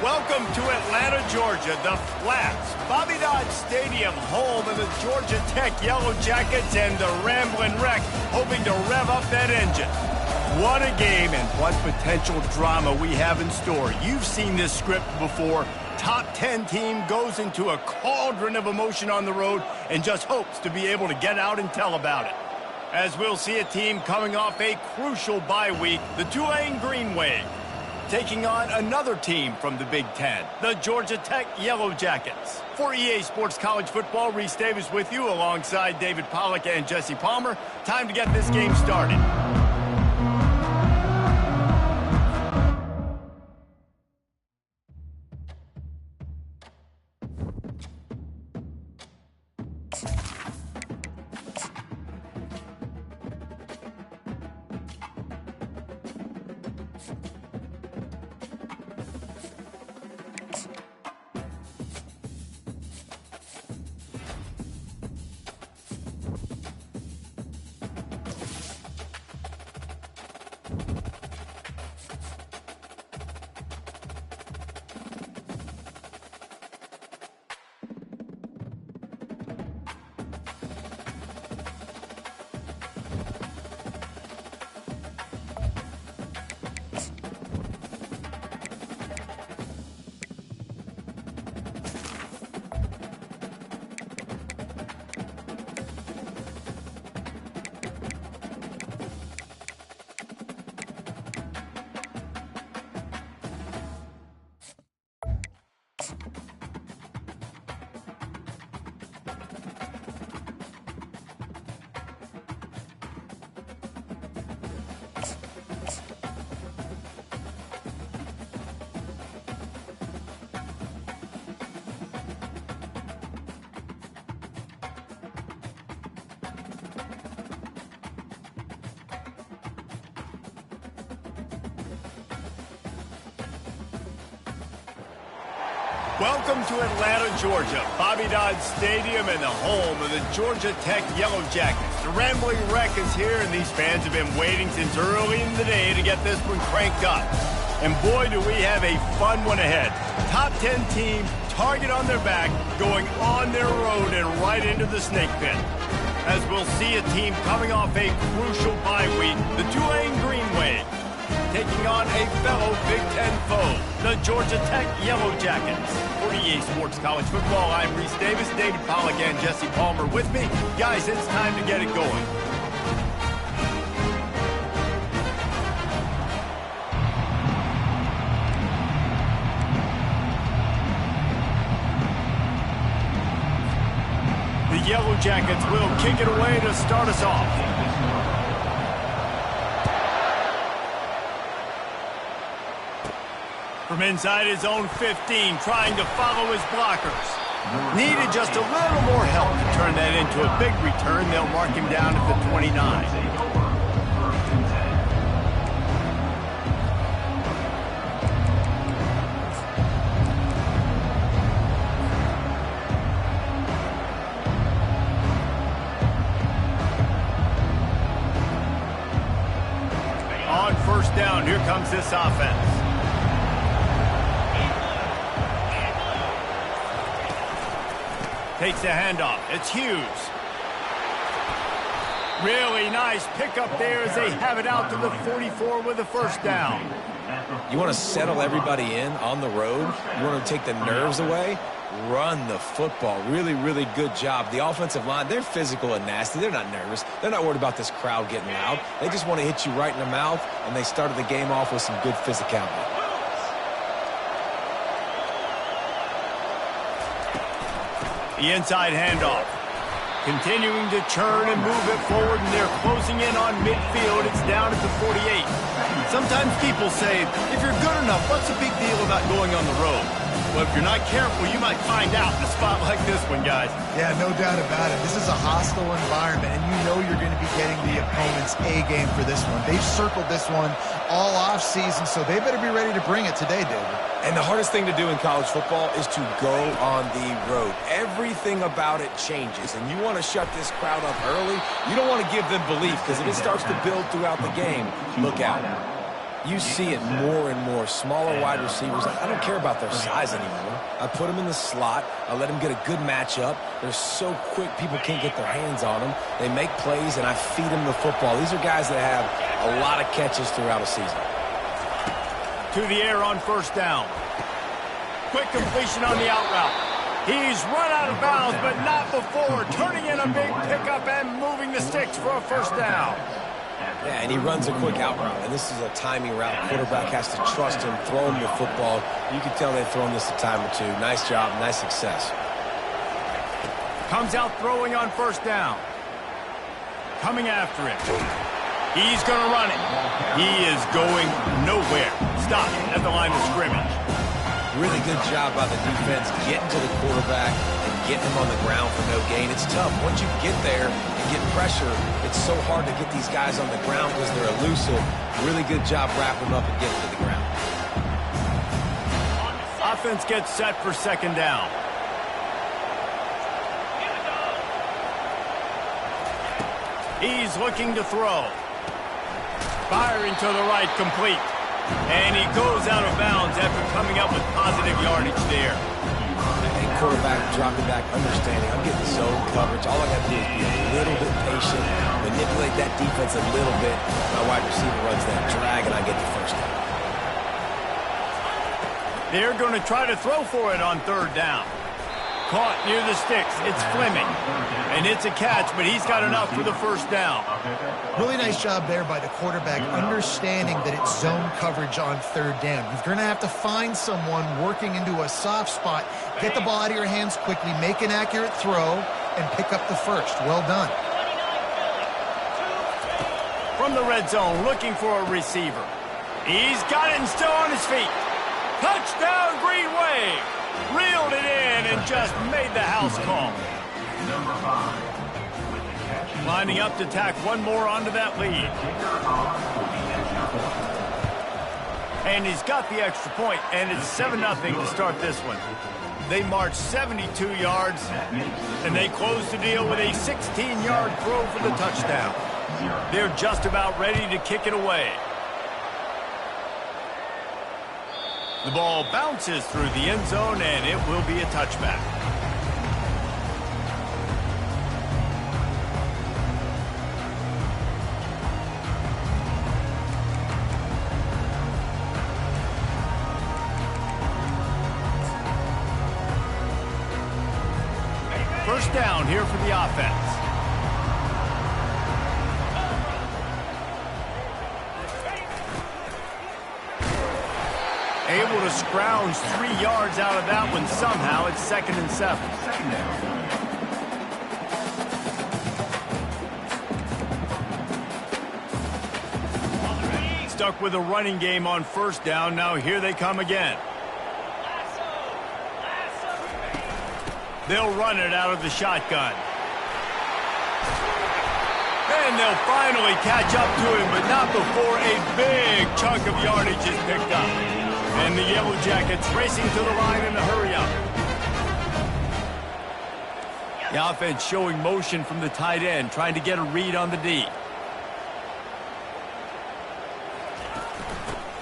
Welcome to Atlanta, Georgia, the Flats, Bobby Dodd Stadium, home of the Georgia Tech Yellow Jackets and the Ramblin' Wreck, hoping to rev up that engine. What a game and what potential drama we have in store. You've seen this script before. Top 10 team goes into a cauldron of emotion on the road and just hopes to be able to get out and tell about it. As we'll see a team coming off a crucial bye week, the Tulane Green Wave, taking on another team from the Big Ten, the Georgia Tech Yellow Jackets. For EA Sports College Football, Reese Davis with you alongside David Pollack and Jesse Palmer. Time to get this game started. Welcome to Atlanta, Georgia, Bobby Dodd Stadium and the home of the Georgia Tech Yellow Jackets. The Rambling Wreck is here, and these fans have been waiting since early in the day to get this one cranked up. And boy, do we have a fun one ahead. Top 10 team, target on their back, going on their road and right into the snake pit. As we'll see a team coming off a crucial bye week, the Tulane Green Wave, taking on a fellow Big Ten foe, the Georgia Tech Yellow Jackets. For EA Sports College Football, I'm Reese Davis, David Pollack and Jesse Palmer with me. Guys, it's time to get it going. The Yellow Jackets will kick it away to start us off. From inside his own 15, trying to follow his blockers. Needed just a little more help to turn that into a big return. They'll mark him down at the 29. On first down, here comes this offense. Takes a handoff. It's Hughes. Really nice pickup there as they have it out to the 44 with a first down. You want to settle everybody in on the road? You want to take the nerves away? Run the football. Really, really good job. The offensive line, they're physical and nasty. They're not nervous. They're not worried about this crowd getting loud. They just want to hit you right in the mouth, and they started the game off with some good physicality. The inside handoff. Continuing to churn and move it forward, and they're closing in on midfield. It's down at the 48. Sometimes people say, if you're good enough, what's the big deal about going on the road? Well, if you're not careful, you might find out in a spot like this one, guys. Yeah, no doubt about it. This is a hostile environment, and you know you're going to be getting the opponent's A game for this one. They've circled this one all offseason, so they better be ready to bring it today, David. And the hardest thing to do in college football is to go on the road. Everything about it changes, and you want to shut this crowd up early. You don't want to give them belief, because if it starts to build throughout the game, look out. You see it more and more. Smaller wide receivers, I don't care about their size anymore. I put them in the slot. I let them get a good matchup. They're so quick, people can't get their hands on them. They make plays, and I feed them the football. These are guys that have a lot of catches throughout a season. To the air on first down. Quick completion on the out route. He's run out of bounds, but not before. Turning in a big pickup and moving the sticks for a first down. Yeah, and he runs a quick out route, and this is a timing route. Quarterback has to trust him, throw him the football. You can tell they've thrown this a time or two. Nice job, nice success. Comes out throwing on first down. Coming after him. He's going to run it. He is going nowhere. Stop at the line of scrimmage. Really good job by the defense getting to the quarterback and getting him on the ground for no gain. It's tough. Once you get there and get pressure, it's so hard to get these guys on the ground because they're elusive. Really good job wrapping them up and getting to the ground. Offense gets set for second down. He's looking to throw. Firing to the right, complete. And he goes out of bounds after coming up with positive yardage there. And quarterback dropping back, understanding. I'm getting zone coverage. All I got to do is be a little bit patient, manipulate that defense a little bit. My wide receiver runs that drag, and I get the first down. They're going to try to throw for it on third down. Caught near the sticks. It's Fleming. And it's a catch, but he's got enough for the first down. Really nice job there by the quarterback, understanding that it's zone coverage on third down. You're going to have to find someone working into a soft spot, get the ball out of your hands quickly, make an accurate throw, and pick up the first. Well done. From the red zone, looking for a receiver. He's got it and still on his feet. Touchdown, Green Wave. Reeled it in and just made the house call. Lining up to tack one more onto that lead. And he's got the extra point, and it's 7-0 to start this one. They march 72 yards, and they close the deal with a 16-yard throw for the touchdown. They're just about ready to kick it away. The ball bounces through the end zone, and it will be a touchback. First down here for the offense. Able to scrounge 3 yards out of that one somehow. It's 2nd and 7. Stuck with a running game on first down. Now here they come again. They'll run it out of the shotgun. And they'll finally catch up to him, but not before a big chunk of yardage is picked up. And the Yellow Jackets racing to the line in a hurry-up. The offense showing motion from the tight end, trying to get a read on the D.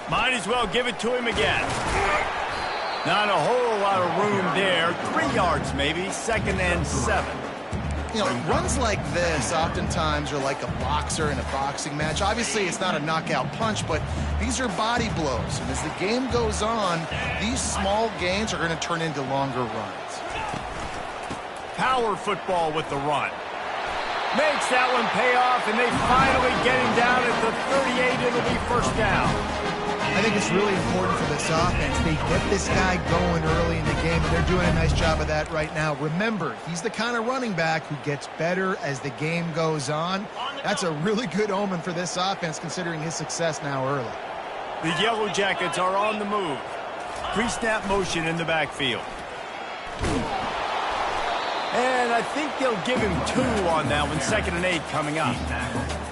Might as well give it to him again. Not a whole lot of room there. 3 yards maybe, 2nd and 7. You know, runs like this oftentimes are like a boxer in a boxing match. Obviously, it's not a knockout punch, but these are body blows. And as the game goes on, these small gains are going to turn into longer runs. Power football with the run. Makes that one pay off, and they finally get him down at the 38. It'll be first down. I think it's really important for this offense. They get this guy going early in the game, and they're doing a nice job of that right now. Remember, he's the kind of running back who gets better as the game goes on. That's a really good omen for this offense, considering his success now early. The Yellow Jackets are on the move. Pre-snap motion in the backfield. And I think they'll give him 2 on that one. 2nd and 8 coming up.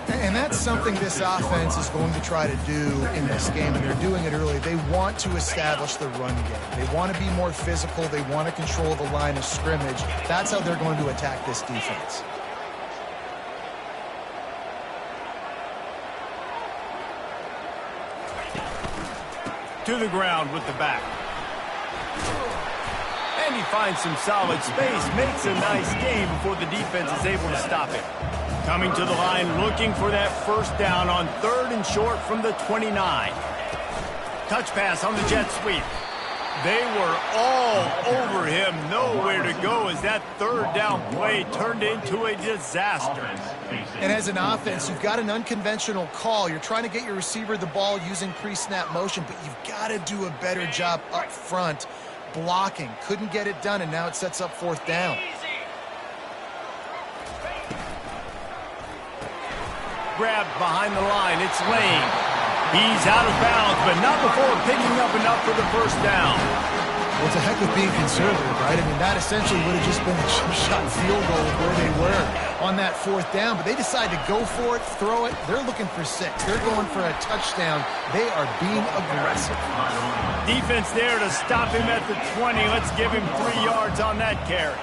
And that's something this offense is going to try to do in this game, and they're doing it early. They want to establish the run game. They want to be more physical. They want to control the line of scrimmage. That's how they're going to attack this defense. to the ground with the back. And he finds some solid space, makes a nice game before the defense is able to stop him. Coming to the line, looking for that first down on 3rd and short from the 29. Touch pass on the jet sweep. They were all over him, nowhere to go as that 3rd down play turned into a disaster. And as an offense, you've got an unconventional call. You're trying to get your receiver the ball using pre-snap motion, but you've got to do a better job up front blocking. Couldn't get it done, and now it sets up 4th down. Grabbed behind the line, it's Lane. He's out of bounds, but not before picking up enough for the first down. Well, it's a heck of being conservative, right? I mean, that essentially would have just been a chip-shot field goal of where they were on that 4th down, but they decided to go for it, throw it. They're looking for 6. They're going for a touchdown. They are being aggressive. Defense there to stop him at the 20. Let's give him 3 yards on that carry.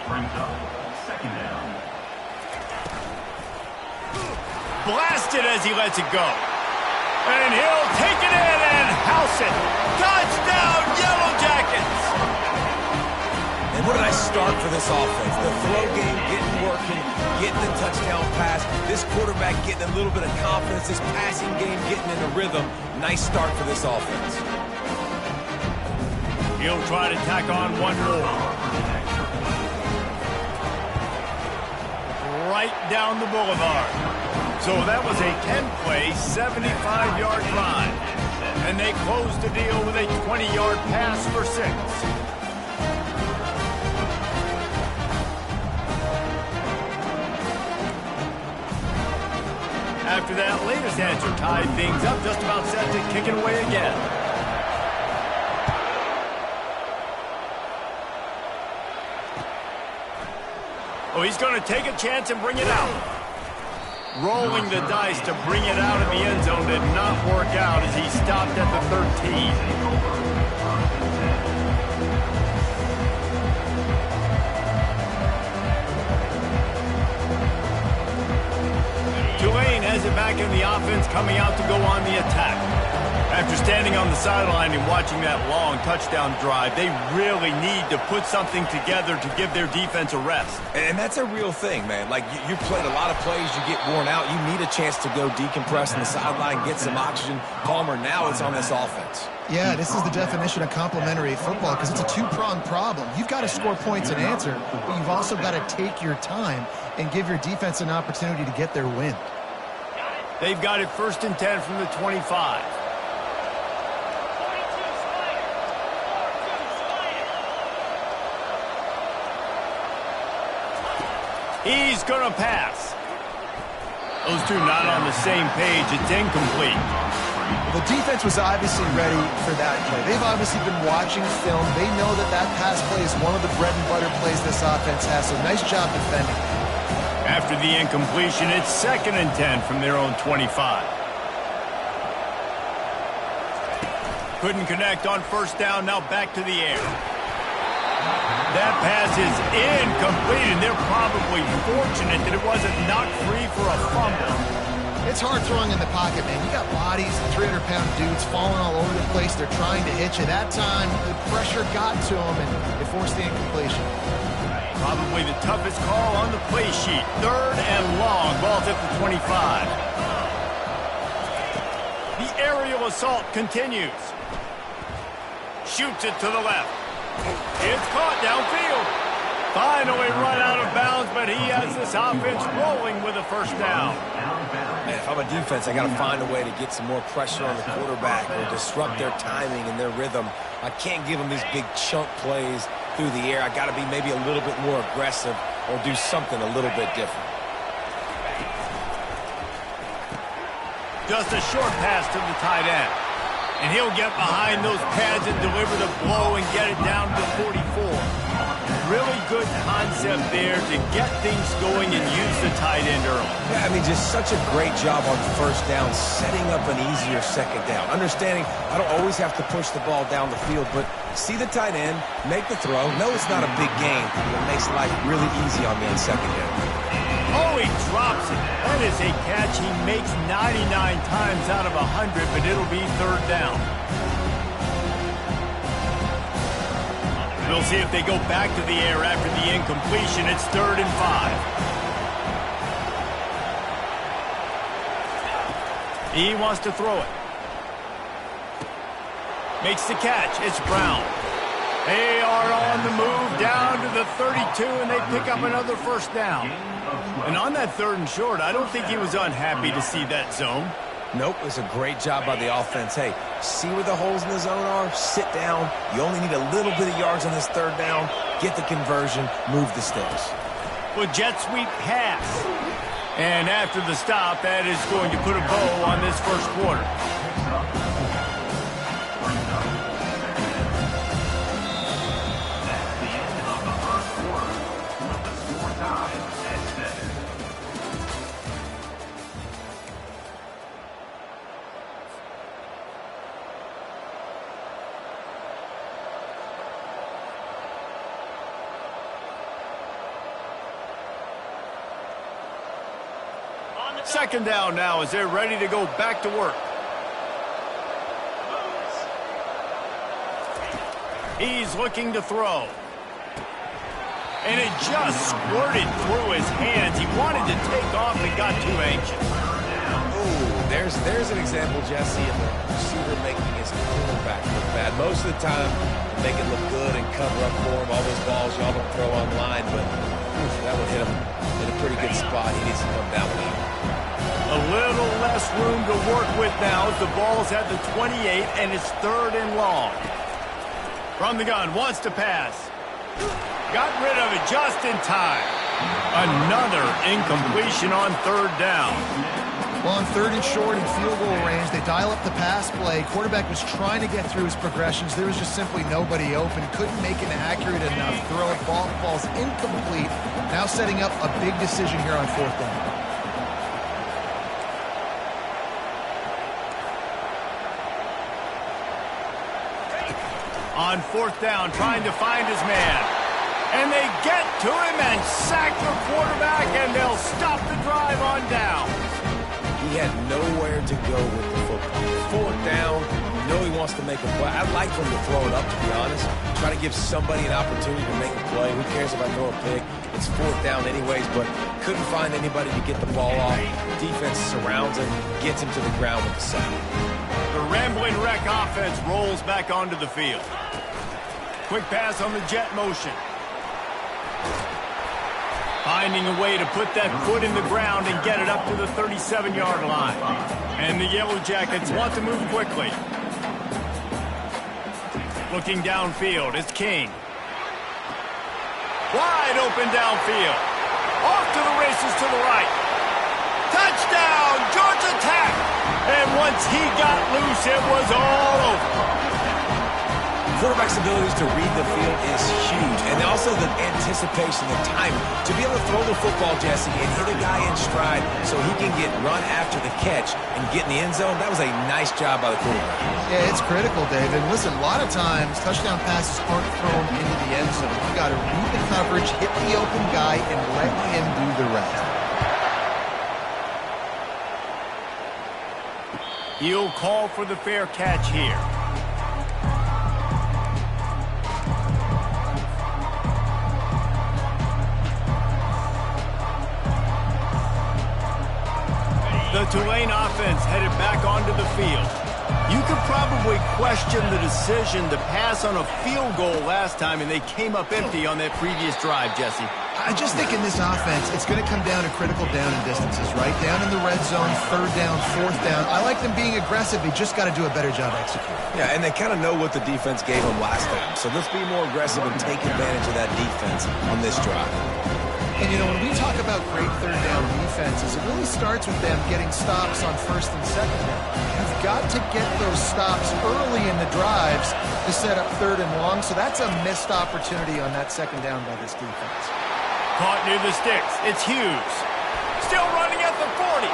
Blasted as he lets it go. And he'll take it in and house it. Touchdown, Yellow Jackets! And what did I start for this offense? The throw game getting working, getting the touchdown pass. This quarterback getting a little bit of confidence. This passing game getting in a rhythm. Nice start for this offense. He'll try to tack on one more. Right down the boulevard. So that was a 10-play, 75-yard drive. And they closed the deal with a 20-yard pass for 6. After that latest answer tied things up, just about set to kick it away again. Oh, he's going to take a chance and bring it out. Rolling the dice to bring it out of the end zone did not work out as he stopped at the 13. Tulane has it back in the offense, coming out to go on the attack. After standing on the sideline and watching that long touchdown drive, they really need to put something together to give their defense a rest. And that's a real thing, man. Like, you played a lot of plays, you get worn out. You need a chance to go decompress on the sideline, get some oxygen. Palmer, now it's on this offense. Yeah, this is the definition of complementary football because it's a two-pronged problem. You've got to score points and answer, but you've also got to take your time and give your defense an opportunity to get their win. They've got it 1st and 10 from the 25. He's going to pass. Those two not on the same page. It's incomplete. The defense was obviously ready for that play. They've obviously been watching film. They know that that pass play is one of the bread and butter plays this offense has, so nice job defending. After the incompletion, it's 2nd and 10 from their own 25. Couldn't connect on 1st down, now back to the air. That pass is incomplete, and they're probably fortunate that it wasn't knocked free for a fumble. It's hard throwing in the pocket, man. You got bodies, 300-pound dudes falling all over the place. They're trying to hit you. That time, the pressure got to them, and it forced the incompletion. Probably the toughest call on the play sheet. 3rd and long. Ball's at the 25. The aerial assault continues. Shoots it to the left. It's caught downfield. Finally run out of bounds, but he has this offense rolling with a 1st down. Man, if I'm a defense, I got to find a way to get some more pressure on the quarterback or disrupt their timing and their rhythm. I can't give them these big chunk plays through the air. I got to be maybe a little bit more aggressive or do something a little bit different. Just a short pass to the tight end. And he'll get behind those pads and deliver the blow and get it down to 44. Really good concept there to get things going and use the tight end early. Yeah, I mean, just such a great job on 1st down, setting up an easier 2nd down. Understanding I don't always have to push the ball down the field, but see the tight end, make the throw. No, it's not a big game, but it makes life really easy on me on 2nd down. Oh, he drops it. That is a catch he makes 99 times out of 100, but it'll be 3rd down. We'll see if they go back to the air after the incompletion. It's 3rd and 5. He wants to throw it. Makes the catch. It's Brown. They are on the move down to the 32, and they pick up another first down. And on that 3rd and short, I don't think he was unhappy to see that zone. Nope, it was a great job by the offense. Hey, see where the holes in the zone are? Sit down. You only need a little bit of yards on this 3rd down. Get the conversion. Move the sticks. Well, jet sweep pass. And after the stop, that is going to put a bow on this first quarter. Second down now as they're ready to go back to work. He's looking to throw. And it just squirted through his hands. He wanted to take off and got too anxious. Ooh, there's an example, Jesse, of the receiver making his quarterback look bad. Most of the time, make it look good and cover up for him. All those balls y'all don't throw online, but that would hit him in a pretty good spot. He needs to come down with it. A little less room to work with now as the ball's at the 28, and it's 3rd and long. From the gun, wants to pass. Got rid of it just in time. Another incompletion on 3rd down. Well, on 3rd and short in field goal range, they dial up the pass play. Quarterback was trying to get through his progressions. There was just simply nobody open. Couldn't make an accurate enough throw. Ball falls incomplete. Now setting up a big decision here on 4th down. On 4th down, trying to find his man. And they get to him and sack the quarterback, and they'll stop the drive on down. He had nowhere to go with the football. 4th down, you know he wants to make a play. I'd like for him to throw it up, to be honest. Try to give somebody an opportunity to make a play. Who cares if I throw a pick? It's 4th down anyways, but couldn't find anybody to get the ball off. Defense surrounds him, gets him to the ground with the sack. The Rambling Wreck offense rolls back onto the field. Quick pass on the jet motion. Finding a way to put that foot in the ground and get it up to the 37-yard line. And the Yellow Jackets want to move quickly. Looking downfield, it's King. Wide open downfield. Off to the races to the right. Touchdown, Georgia Tech! And once he got loose, it was all over. Quarterback's abilities to read the field is huge, and also the anticipation, the timing. To be able to throw the football, Jesse, and hit a guy in stride so he can get run after the catch and get in the end zone, that was a nice job by the quarterback. Yeah, it's critical, David. Listen, a lot of times, touchdown passes aren't thrown into the end zone. You got to read the coverage, hit the open guy, and let him do the rest. He'll call for the fair catch here. The Tulane offense headed back onto the field. You could probably question the decision to pass on a field goal last time, and they came up empty on that previous drive, Jesse. I just think in this offense, it's going to come down to critical down and distances, right? Down in the red zone, 3rd down, 4th down. I like them being aggressive. They just got to do a better job executing. Yeah, and they kind of know what the defense gave them last time. So let's be more aggressive and take advantage of that defense on this drive. And, you know, when we talk about great 3rd down defenses, it really starts with them getting stops on 1st and 2nd down. You've got to get those stops early in the drives to set up 3rd and long, so that's a missed opportunity on that 2nd down by this defense. Caught near the sticks. It's Hughes. Still running at the 40.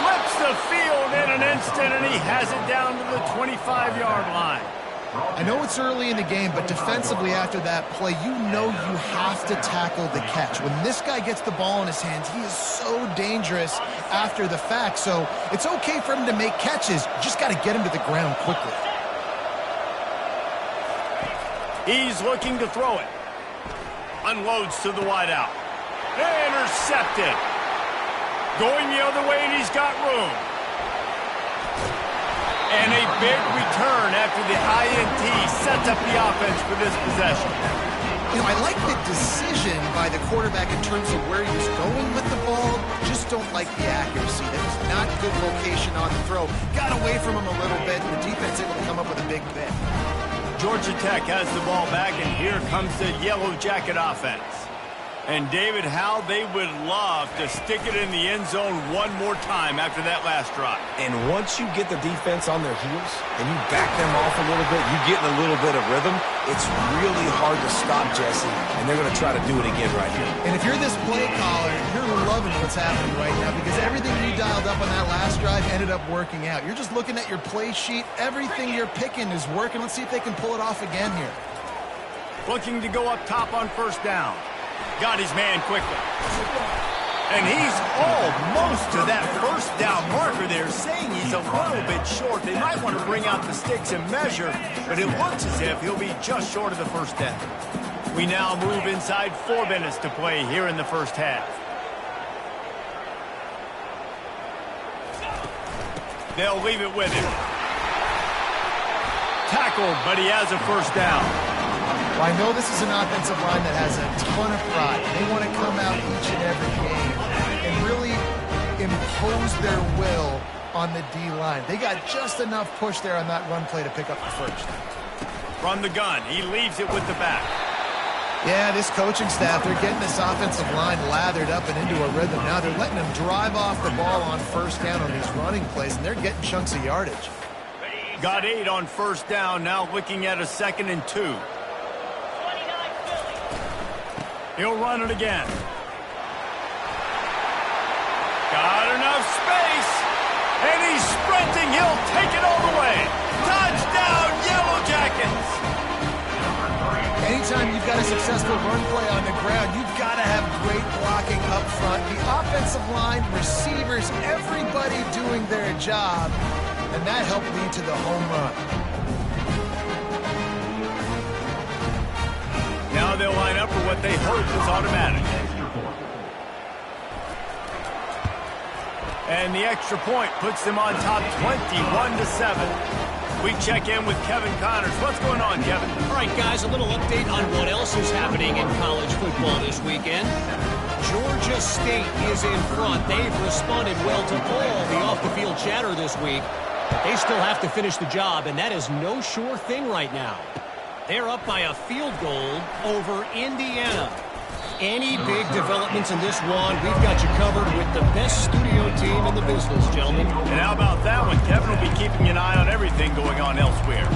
Flips the field in an instant, and he has it down to the 25-yard line. I know it's early in the game, but defensively after that play, you know you have to tackle the catch. When this guy gets the ball in his hands, he is so dangerous after the fact. So it's okay for him to make catches. You just got to get him to the ground quickly. He's looking to throw it. Unloads to the wideout. Intercepted. Going the other way, and he's got room. And a big return after the INT sets up the offense for this possession. You know, I like the decision by the quarterback in terms of where he was going with the ball. Just don't like the accuracy. That was not good location on the throw. Got away from him a little bit, and the defense able to come up with a big pick. Georgia Tech has the ball back, and here comes the Yellow Jacket offense. And David, how they would love to stick it in the end zone one more time after that last drive. And once you get the defense on their heels and you back them off a little bit, you get in a little bit of rhythm, it's really hard to stop, Jesse, and they're going to try to do it again right here. And if you're this play caller, you're loving what's happening right now because everything you dialed up on that last drive ended up working out. You're just looking at your play sheet. Everything you're picking is working. Let's see if they can pull it off again here. Looking to go up top on first down. Got his man quickly. And he's almost to that first down marker there, saying he's a little bit short. They might want to bring out the sticks and measure, but it looks as if he'll be just short of the first down. We now move inside 4 minutes to play here in the first half. They'll leave it with him. Tackled, but he has a first down. Well, I know this is an offensive line that has a ton of pride. They want to come out each and every game and really impose their will on the D-line. They got just enough push there on that run play to pick up the first. From the gun, he leaves it with the back. Yeah, this coaching staff, they're getting this offensive line lathered up and into a rhythm. Now they're letting them drive off the ball on first down on these running plays, and they're getting chunks of yardage. Got 8 on first down, now looking at a 2nd and 2. He'll run it again. Got enough space. And he's sprinting. He'll take it all the way. Touchdown, Yellow Jackets. Anytime you've got a successful run play on the ground, you've got to have great blocking up front. The offensive line, receivers, everybody doing their job. And that helped lead to the home run. Now they'll line up for what they hope is automatic. And the extra point puts them on top 21-7. We check in with Kevin Connors. What's going on, Kevin? All right, guys, a little update on what else is happening in college football this weekend. Georgia State is in front. They've responded well to all the off-the-field chatter this week. They still have to finish the job, and that is no sure thing right now. They're up by a field goal over Indiana. Any big developments in this one, we've got you covered with the best studio team in the business, gentlemen. And how about that one? Kevin will be keeping an eye on everything going on elsewhere.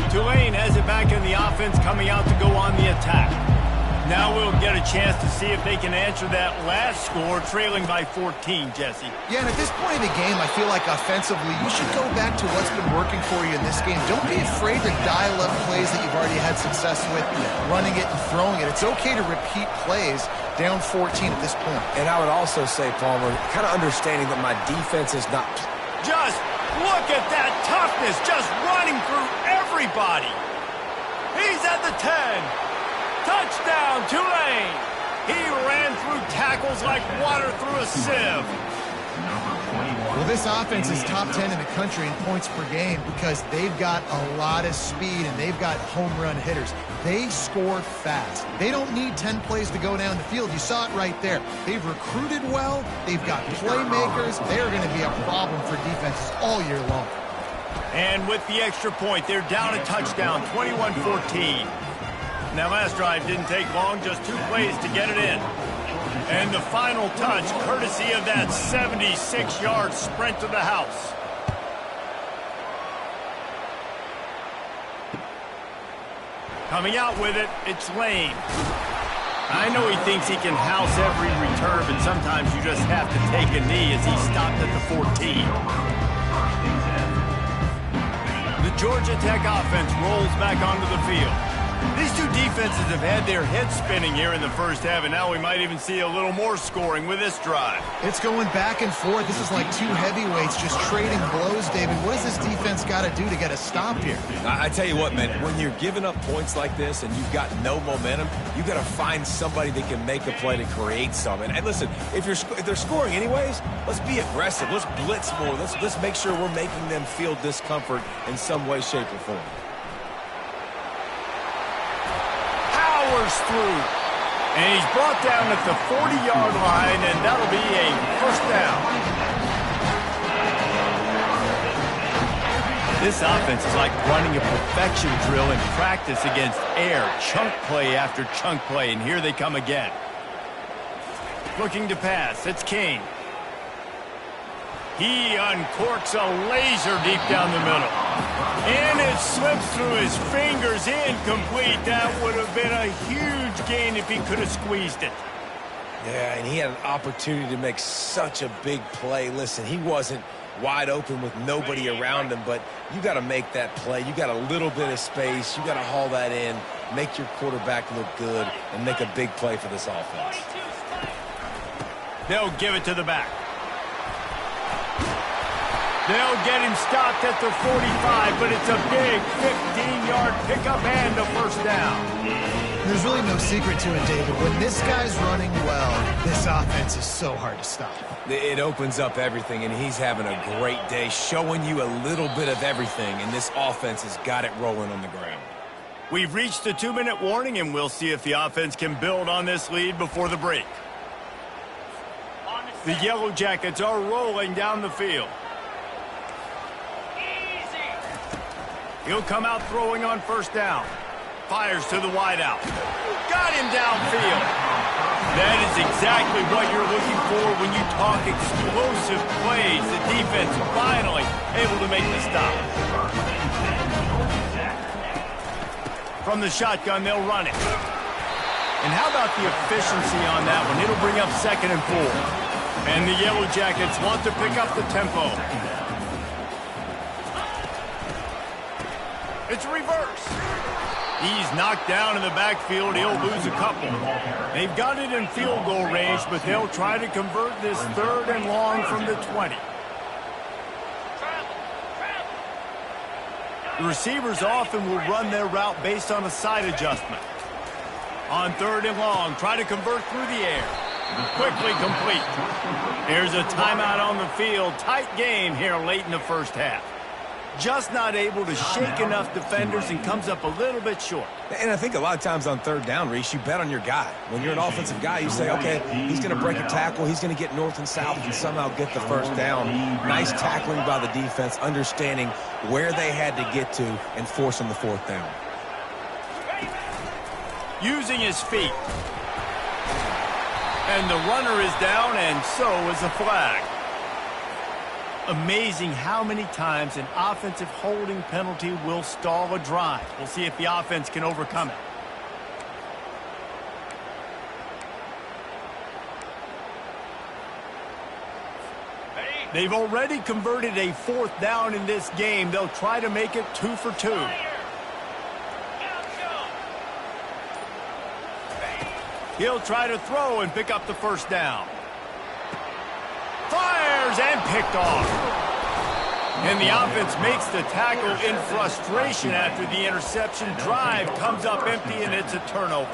Tulane has it back in the offense, coming out to go on the attack. Now we'll get a chance to see if they can answer that last score, trailing by 14, Jesse. Yeah, and at this point in the game, I feel like offensively, you should go back to what's been working for you in this game. Don't be afraid to dial up plays that you've already had success with, running it and throwing it. It's okay to repeat plays down 14 at this point. And I would also say, Palmer, kind of understanding that my defense is not... Just look at that toughness, just running through everybody. He's at the 10. Touchdown, Tulane! He ran through tackles like water through a sieve. Well, this offense is top 10 in the country in points per game because they've got a lot of speed and they've got home run hitters. They score fast. They don't need 10 plays to go down the field. You saw it right there. They've recruited well. They've got playmakers. They are going to be a problem for defenses all year long. And with the extra point, they're down a touchdown, 21-14. Now, last drive didn't take long, just 2 plays to get it in. And the final touch, courtesy of that 76-yard sprint to the house. Coming out with it, it's Lane. I know he thinks he can house every return, but sometimes you just have to take a knee as he stopped at the 14. The Georgia Tech offense rolls back onto the field. These two defenses have had their heads spinning here in the first half, and now we might even see a little more scoring with this drive. It's going back and forth. This is like two heavyweights just trading blows, David. What does this defense got to do to get a stop here? I tell you what, man, when you're giving up points like this and you've got no momentum, you got to find somebody that can make a play to create something. And listen, if they're scoring anyways, let's be aggressive. Let's blitz more. Let's make sure we're making them feel discomfort in some way, shape, or form. Through. And he's brought down at the 40-yard line, and that'll be a first down. This offense is like running a perfection drill in practice against air. Chunk play after chunk play, and here they come again. Looking to pass. It's Kane. He uncorks a laser deep down the middle. And it slips through his fingers, incomplete. That would have been a huge gain if he could have squeezed it. Yeah, and he had an opportunity to make such a big play. Listen, he wasn't wide open with nobody around him, but you got to make that play. You got a little bit of space. You got to haul that in, make your quarterback look good, and make a big play for this offense. They'll give it to the back. They'll get him stopped at the 45, but it's a big 15-yard pickup and a first down. There's really no secret to it, David. When this guy's running well, this offense is so hard to stop. It opens up everything, and he's having a great day, showing you a little bit of everything, and this offense has got it rolling on the ground. We've reached the 2-minute warning, and we'll see if the offense can build on this lead before the break. The Yellow Jackets are rolling down the field. He'll come out throwing on first down. Fires to the wideout. Got him downfield. That is exactly what you're looking for when you talk explosive plays. The defense finally able to make the stop. From the shotgun, they'll run it. And how about the efficiency on that one? It'll bring up 2nd and 4. And the Yellow Jackets want to pick up the tempo. It's a reverse. He's knocked down in the backfield. He'll lose a couple. They've got it in field goal range, but they'll try to convert this 3rd and long from the 20. The receivers often will run their route based on a side adjustment. On 3rd and long, try to convert through the air. Quickly complete. There's a timeout on the field. Tight game here late in the first half. Just not able to shake enough defenders and comes up a little bit short. And I think a lot of times on 3rd down, Reese, you bet on your guy. When you're an offensive guy, you say, okay, he's going to break a tackle, he's going to get north and south and somehow get the first down. Nice tackling by the defense, understanding where they had to get to and forcing the 4th down. Using his feet. And the runner is down, and so is the flag. Amazing how many times an offensive holding penalty will stall a drive. We'll see if the offense can overcome it. They've already converted a 4th down in this game. They'll try to make it 2 for 2. He'll try to throw and pick up the first down. Fires and picked off. And the offense makes the tackle in frustration after the interception. Drive comes up empty, and it's a turnover.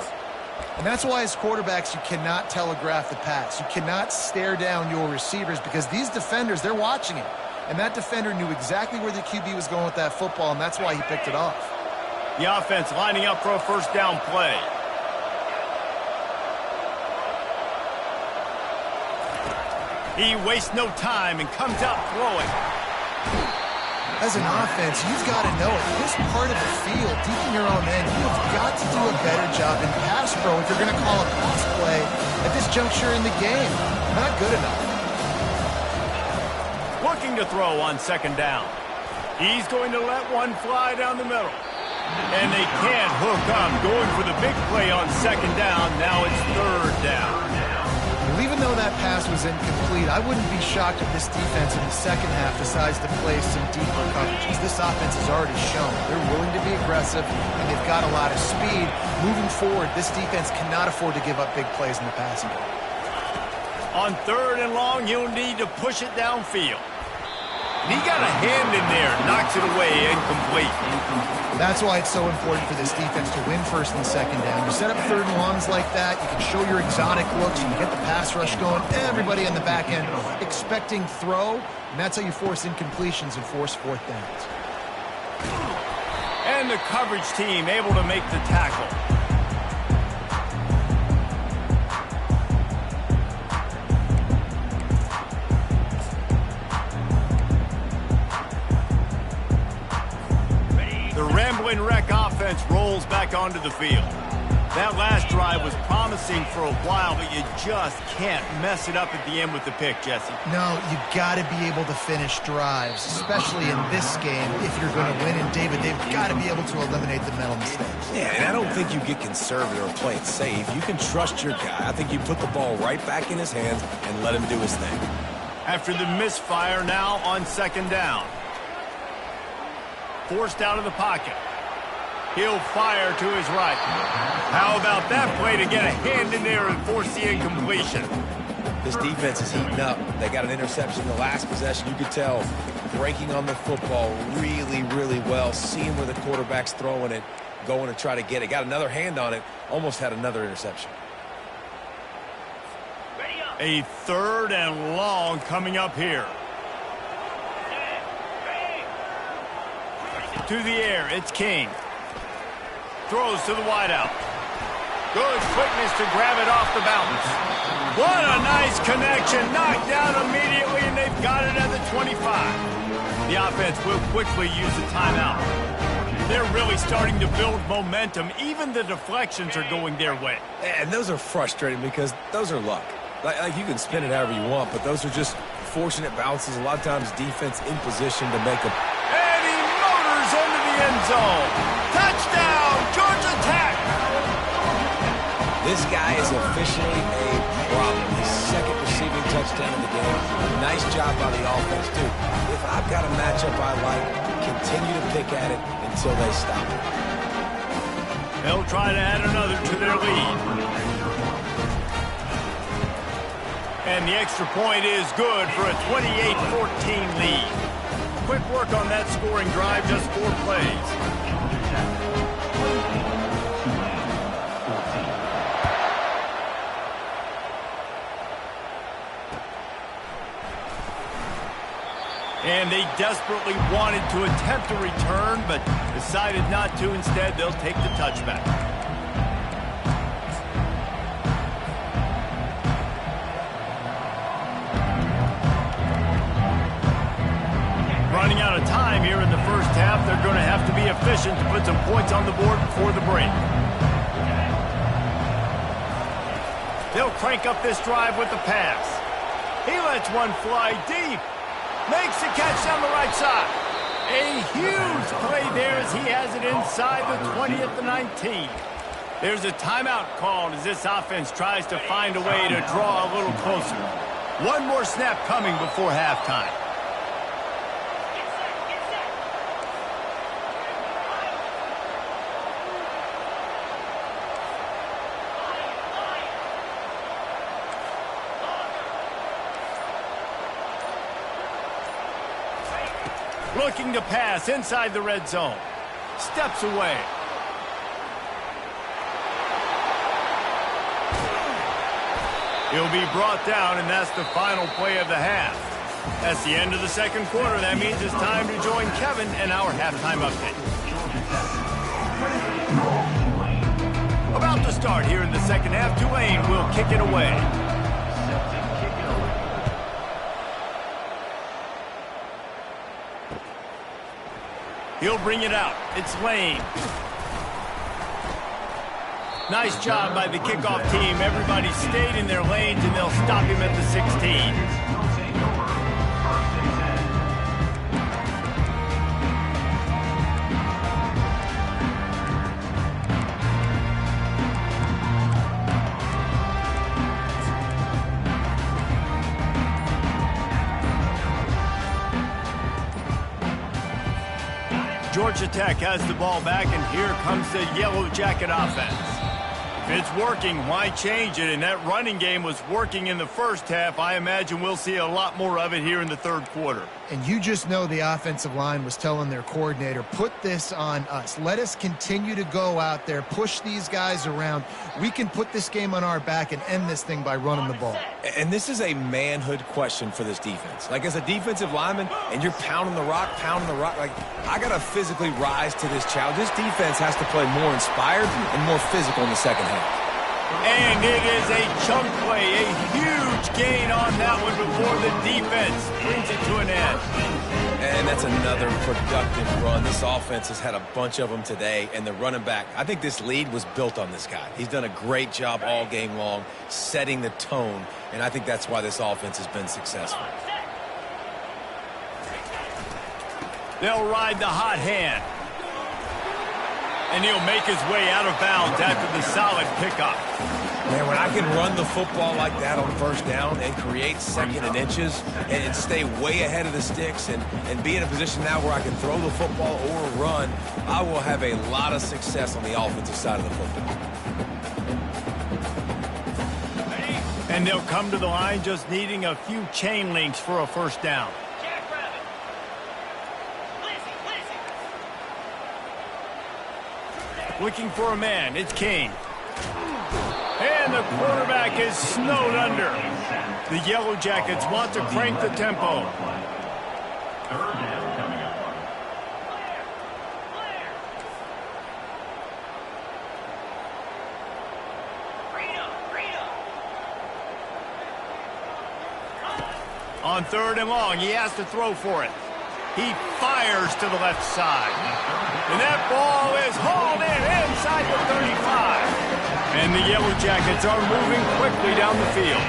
And that's why as quarterbacks, you cannot telegraph the pass. You cannot stare down your receivers because these defenders, they're watching it. And that defender knew exactly where the QB was going with that football, and that's why he picked it off. The offense lining up for a first down play. He wastes no time and comes out throwing. As an offense, you've got to know it. This part of the field, deep in your own end, you've got to do a better job in pass pro if you're going to call a pass play at this juncture in the game. Not good enough. Looking to throw on 2nd down. He's going to let one fly down the middle. And they can't hook up. Going for the big play on 2nd down. Now it's 3rd down. Even though though that pass was incomplete, I wouldn't be shocked if this defense in the second half decides to play some deeper coverages. This offense has already shown they're willing to be aggressive, and they've got a lot of speed. Moving forward, this defense cannot afford to give up big plays in the passing game. On 3rd and long, you'll need to push it downfield. And he got a hand in there, knocks it away, incomplete. That's why it's so important for this defense to win 1st and 2nd down. You set up 3rd and longs like that, you can show your exotic looks, you can get the pass rush going, everybody on the back end expecting throw, and that's how you force incompletions and force 4th downs. And the coverage team able to make the tackle. The Ramblin' Wreck offense rolls back onto the field. That last drive was promising for a while, but you just can't mess it up at the end with the pick, Jesse. No, you got to be able to finish drives, especially in this game if you're going to win. And David, they've got to be able to eliminate the mental mistakes. Yeah, and I don't think you get conservative or play it safe. You can trust your guy. I think you put the ball right back in his hands and let him do his thing. After the misfire, now on 2nd down. Forced out of the pocket. He'll fire to his right. How about that play to get a hand in there and force the incompletion? This defense is heating up. They got an interception in the last possession. You could tell breaking on the football really, really well, seeing where the quarterback's throwing it, going to try to get it. Got another hand on it, almost had another interception. A 3rd and long coming up here. To the air, it's King. Throws to the wideout. Good quickness to grab it off the bounce. What a nice connection. Knocked down immediately, and they've got it at the 25. The offense will quickly use a timeout. They're really starting to build momentum. Even the deflections are going their way. And those are frustrating because those are luck. Like you can spin it however you want, but those are just fortunate bounces. A lot of times defense in position to make a... And he motors into the end zone. Touchdown, Georgia Tech! This guy is officially a problem. His 2nd receiving touchdown of the game. Nice job by the offense, too. If I've got a matchup I like, continue to pick at it until they stop it. They'll try to add another to their lead. And the extra point is good for a 28-14 lead. Quick work on that scoring drive, just 4 plays. And they desperately wanted to attempt a return, but decided not to. Instead, they'll take the touchback. Running out of time here in the first half. They're going to have to be efficient to put some points on the board before the break. They'll crank up this drive with the pass. He lets one fly deep. Makes the catch down the right side. A huge play there as he has it inside the 20 at the 19. There's a timeout called as this offense tries to find a way to draw a little closer. One more snap coming before halftime. Looking to pass inside the red zone. Steps away. He'll be brought down, and that's the final play of the half. That's the end of the 2nd quarter. That means it's time to join Kevin and our halftime update. About to start here in the 2nd half. Tulane will kick it away. He'll bring it out. It's Lane. Nice job by the kickoff team. Everybody stayed in their lanes, and they'll stop him at the 16. Georgia Tech has the ball back, and here comes the Yellow Jacket offense. If it's working, why change it? And that running game was working in the first half. I imagine we'll see a lot more of it here in the third quarter. And you just know the offensive line was telling their coordinator, put this on us. Let us continue to go out there, push these guys around. We can put this game on our back and end this thing by running the ball. And this is a manhood question for this defense. Like, as a defensive lineman, and you're pounding the rock, like, I got to physically rise to this challenge. This defense has to play more inspired and more physical in the second half. And it is a chunk play, a huge gain on that one before the defense brings it to an end. And that's another productive run. This offense has had a bunch of them today, and the running back, I think this lead was built on this guy. He's done a great job all game long, setting the tone, and I think that's why this offense has been successful. They'll ride the hot hand. And he'll make his way out of bounds after the solid pickup. Man, when I can run the football like that on first down and create second and inches and stay way ahead of the sticks and be in a position now where I can throw the football or run, I will have a lot of success on the offensive side of the football. And they'll come to the line just needing a few chain links for a first down. Looking for a man, it's King. And the quarterback is snowed under. The Yellow Jackets want to crank the tempo. On third and long, he has to throw for it. He fires to the left side. And that ball is hauled in inside the 35. And the Yellow Jackets are moving quickly down the field.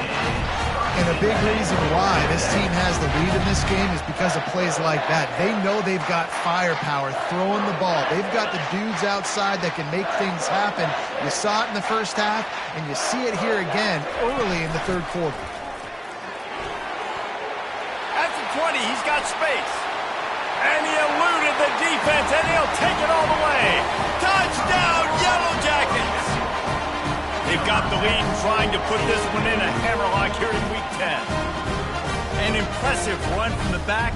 And a big reason why this team has the lead in this game is because of plays like that. They know they've got firepower throwing the ball. They've got the dudes outside that can make things happen. You saw it in the first half, and you see it here again early in the third quarter. At the 20, he's got space. And he eluded the defense, and he'll take it all the way. Touchdown, Yellow Jackets! They've got the lead and trying to put this one in a hammerlock here in Week 10. An impressive run from the back.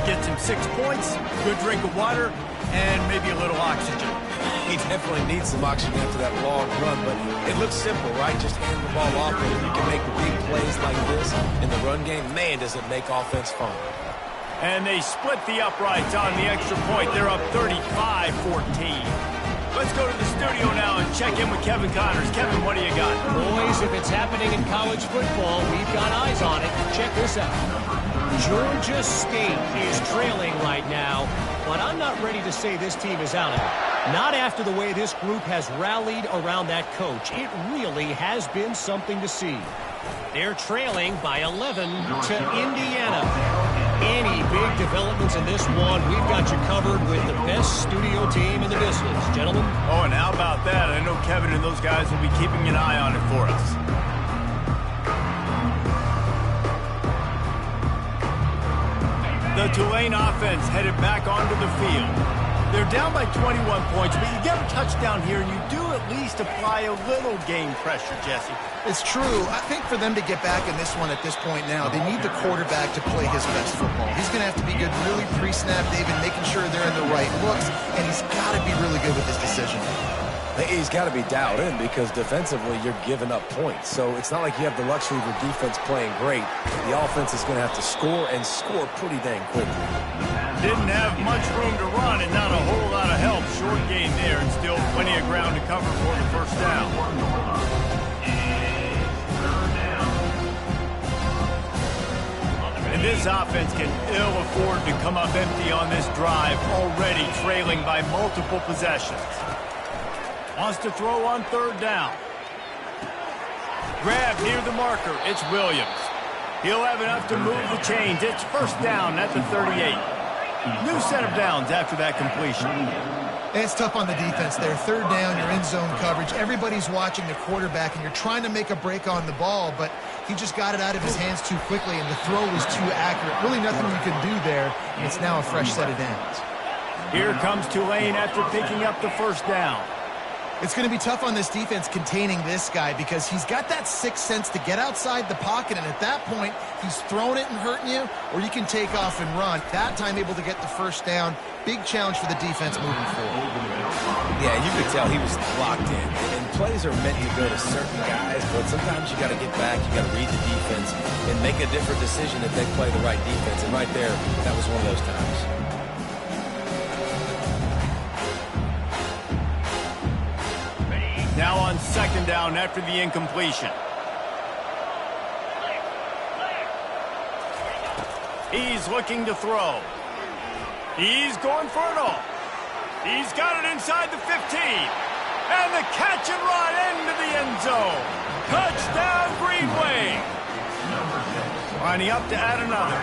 Gets him 6 points, good drink of water, and maybe a little oxygen. He definitely needs some oxygen after that long run, but it looks simple, right? Just hand the ball off, and you can make big plays like this in the run game. Man, does it make offense fun. And they split the uprights on the extra point. They're up 35-14. Let's go to the studio now and check in with Kevin Connors. Kevin, what do you got? Boys, if it's happening in college football, we've got eyes on it. Check this out. Georgia State is trailing right now, but I'm not ready to say this team is out of it. Not after the way this group has rallied around that coach. It really has been something to see. They're trailing by 11 to Indiana. Any big developments in this one, we've got you covered with the best studio team in the business. Gentlemen? Oh, and how about that? I know Kevin and those guys will be keeping an eye on it for us. The Tulane offense headed back onto the field. They're down by 21 points, but you get a touchdown here, and you do at least apply a little game pressure, Jesse. It's true. I think for them to get back in this one at this point now, they need the quarterback to play his best football. He's going to have to be good really pre-snap, David, making sure they're in the right looks, and he's got to be really good with his decision. He's got to be dialed in because defensively you're giving up points. So it's not like you have the luxury of your defense playing great. The offense is going to have to score and score pretty dang quickly. Didn't have much room to run and not a whole lot of help. Short gain there and still plenty of ground to cover for the first down. And this offense can ill afford to come up empty on this drive, already trailing by multiple possessions. Wants to throw on third down. Grab near the marker. It's Williams. He'll have enough to move the chains. It's first down at the 38. New set of downs after that completion. And it's tough on the defense there. Third down, you're in zone coverage. Everybody's watching the quarterback, and you're trying to make a break on the ball, but he just got it out of his hands too quickly, and the throw was too accurate. Really nothing you can do there, and it's now a fresh set of downs. Here comes Tulane after picking up the first down. It's going to be tough on this defense containing this guy because he's got that sixth sense to get outside the pocket, and at that point, he's throwing it and hurting you, or you can take off and run. That time able to get the first down. Big challenge for the defense moving forward. Yeah, you could tell he was locked in. And plays are meant to go to certain guys, but sometimes you got to get back, you got to read the defense, and make a different decision if they play the right defense. And right there, that was one of those times. Now on second down after the incompletion. He's looking to throw. He's going for it all. He's got it inside the 15. And the catch and run into the end zone. Touchdown, Green Wave. Lining up to add another.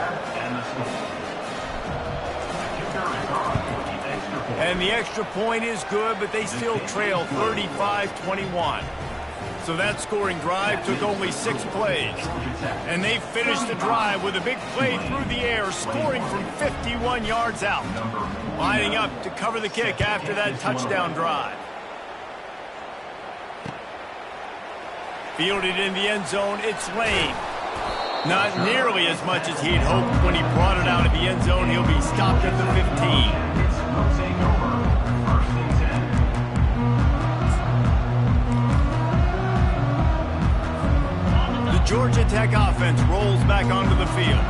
And the extra point is good, but they still trail 35-21. So that scoring drive took only 6 plays. And they finished the drive with a big play through the air, scoring from 51 yards out. Lining up to cover the kick after that touchdown drive. Fielded in the end zone, it's Lane. Not nearly as much as he'd hoped when he brought it out of the end zone. He'll be stopped at the 15. The Georgia Tech offense rolls back onto the field.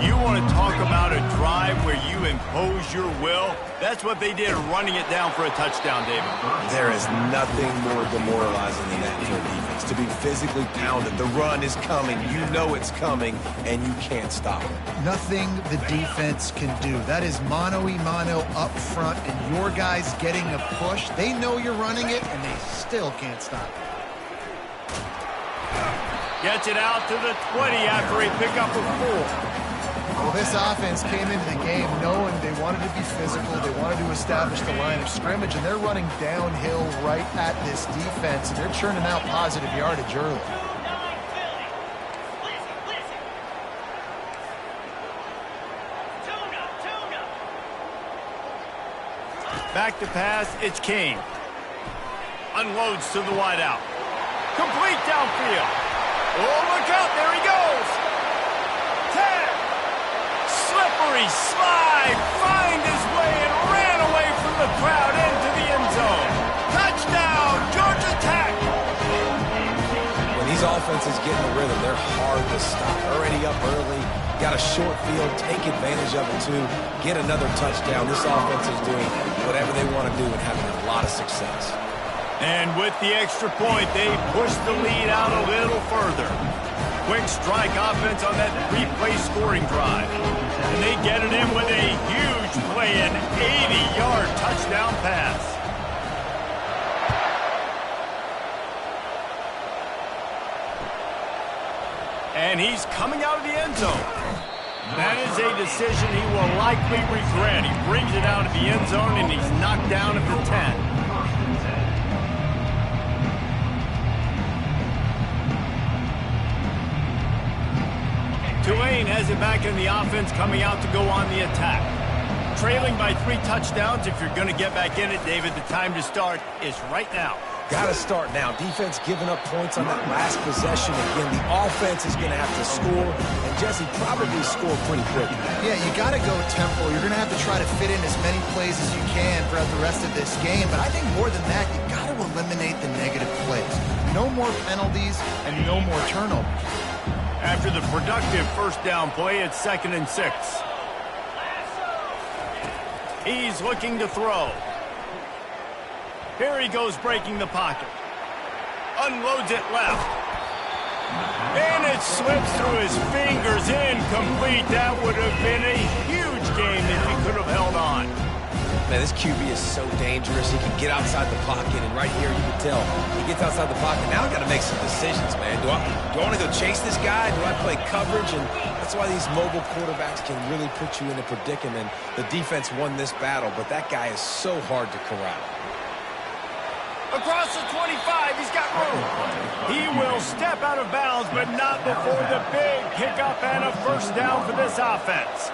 You want to talk about a drive where you impose your will? That's what they did, running it down for a touchdown, David. There is nothing more demoralizing than that for a defense. To be physically pounded. The run is coming. You know it's coming, and you can't stop it. Nothing the defense can do. That is mano-a-mano up front, and your guys getting a push. They know you're running it, and they still can't stop it. Gets it out to the 20 after a pickup of 4. Well, this offense came into the game knowing they wanted to be physical, they wanted to establish the line of scrimmage, and they're running downhill right at this defense, and they're churning out positive yardage early. Back to pass, it's King. Unloads to the wideout. Complete downfield. Oh, look out, there he goes. 10. Slippery slide, find his way and ran away from the crowd into the end zone. Touchdown, Georgia Tech. When these offenses get in the rhythm, they're hard to stop. Already up early, got a short field, take advantage of it too, get another touchdown. This offense is doing whatever they want to do and having a lot of success. And with the extra point, they push the lead out a little further. Quick strike offense on that 3-play scoring drive. And they get it in with a huge play, an 80-yard touchdown pass. And he's coming out of the end zone. That is a decision he will likely regret. He brings it out of the end zone, and he's knocked down at the 10. Tulane has it back in the offense, coming out to go on the attack. Trailing by 3 touchdowns. If you're going to get back in it, David, the time to start is right now. Got to start now. Defense giving up points on that last possession. Again, the offense is going to have to score, and Jesse probably score pretty quick. Yeah, you got to go tempo. You're going to have to try to fit in as many plays as you can throughout the rest of this game, but I think more than that, you got to eliminate the negative plays. No more penalties and no more turnovers. After the productive first down play, it's 2nd and 6. He's looking to throw. Here he goes, breaking the pocket. Unloads it left. And it slips through his fingers, incomplete. That would have been a huge game if he could have held on. Man, this QB is so dangerous. He can get outside the pocket, and right here you can tell he gets outside the pocket. Now I got to make some decisions, man. Do I want to go chase this guy? Do I play coverage? And that's why these mobile quarterbacks can really put you in a predicament. The defense won this battle, but that guy is so hard to corral. Across the 25, he's got room. He will step out of bounds, but not before the big pickup and a first down for this offense.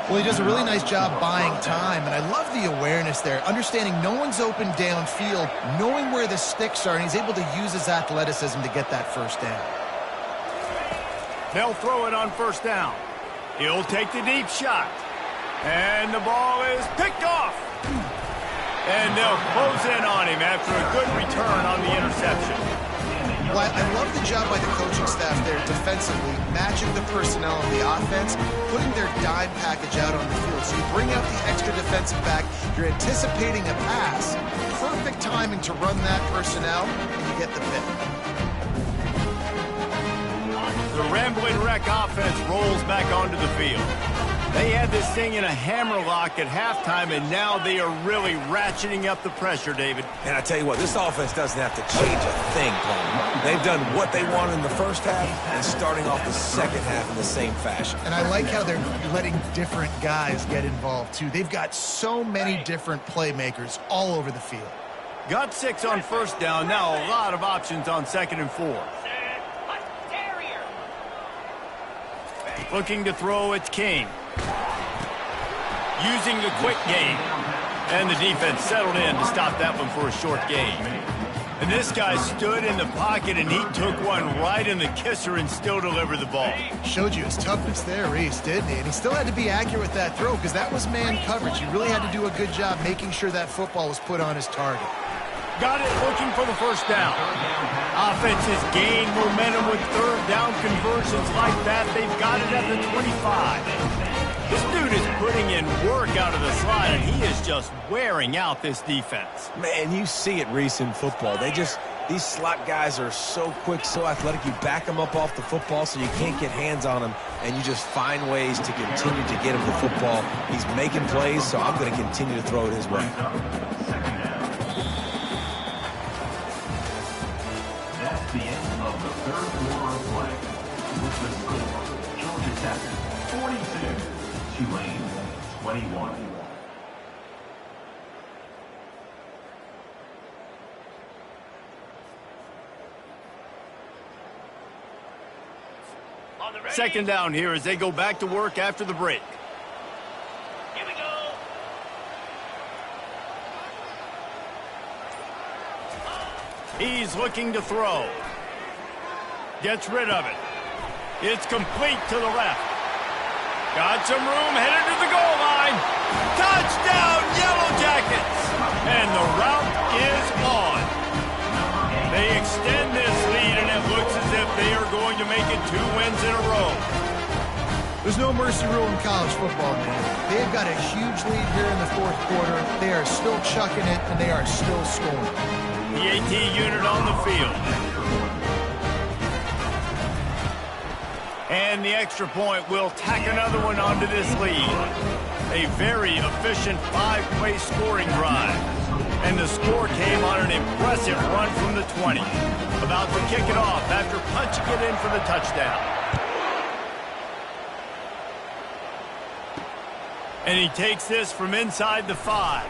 Well, he does a really nice job buying time, and I love the awareness there, understanding no one's open downfield, knowing where the sticks are, and he's able to use his athleticism to get that first down. They'll throw it on first down. He'll take the deep shot. And the ball is picked off. And they'll close in on him after a good return on the interception. Well, I love the job by the coaching staff there defensively, matching the personnel of the offense, putting their dime package out on the field. So you bring out the extra defensive back, you're anticipating a pass, perfect timing to run that personnel, and you get the pick. The Ramblin' Wreck offense rolls back onto the field. They had this thing in a hammerlock at halftime, and now they are really ratcheting up the pressure, David. And I tell you what, this offense doesn't have to change a thing, Paul. They've done what they wanted in the first half and starting off the second half in the same fashion. And I like how they're letting different guys get involved, too. They've got so many different playmakers all over the field. Got 6 on first down. Now a lot of options on 2nd and 4. Looking to throw, it's King. Using the quick game. And the defense settled in to stop that one for a short gain. And this guy stood in the pocket, and he took one right in the kisser and still delivered the ball. Showed you his toughness there, Reese, didn't he? And he still had to be accurate with that throw because that was man coverage. He really had to do a good job making sure that football was put on his target. Got it, looking for the first down. Offense has gained momentum with third down conversions like that. They've got it at the 25. This dude is putting in work out of the slot, and he is just wearing out this defense. Man, you see it, Reese, in football. These slot guys are so quick, so athletic. You back them up off the football so you can't get hands on them, and you just find ways to continue to get him the football. He's making plays, so I'm going to continue to throw it his way. That's the end of the third quarter of play. With the score, Georgia Tech 42, Tulane 21. Second down here as they go back to work after the break. Here we go. He's looking to throw. Gets rid of it. It's complete to the left. Got some room, headed to the goal line. Touchdown, Yellow Jackets! And the route is on. They extend this lead, and it looks as if they are going to make it 2 wins in a row. There's no mercy rule in college football, man. They've got a huge lead here in the fourth quarter. They are still chucking it, and they are still scoring. The AT unit on the field. And the extra point will tack another one onto this lead. A very efficient 5-play scoring drive. And the score came on an impressive run from the 20. About to kick it off after punching it in for the touchdown. And he takes this from inside the 5.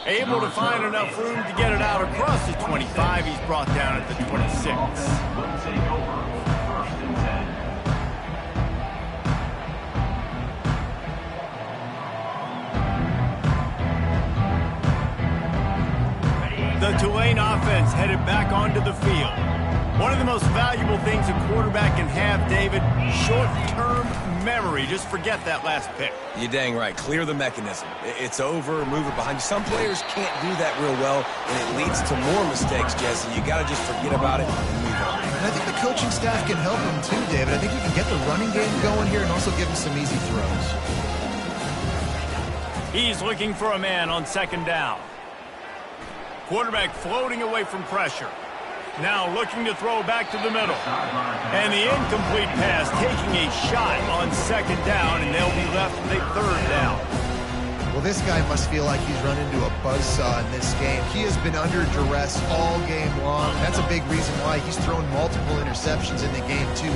Able to find enough room to get it out across the 25. He's brought down at the 26. The Tulane offense headed back onto the field. One of the most valuable things a quarterback can have, David, short-term memory. Just forget that last pick. You're dang right. Clear the mechanism. It's over, move it behind you. Some players can't do that real well, and it leads to more mistakes, Jesse. You got to just forget about it and move on. And I think the coaching staff can help him too, David. I think you can get the running game going here and also give him some easy throws. He's looking for a man on second down. Quarterback floating away from pressure. Now looking to throw back to the middle. And the incomplete pass taking a shot on second down, and they'll be left with a third down. Well, this guy must feel like he's run into a buzzsaw in this game. He has been under duress all game long. That's a big reason why he's thrown multiple interceptions in the game, too.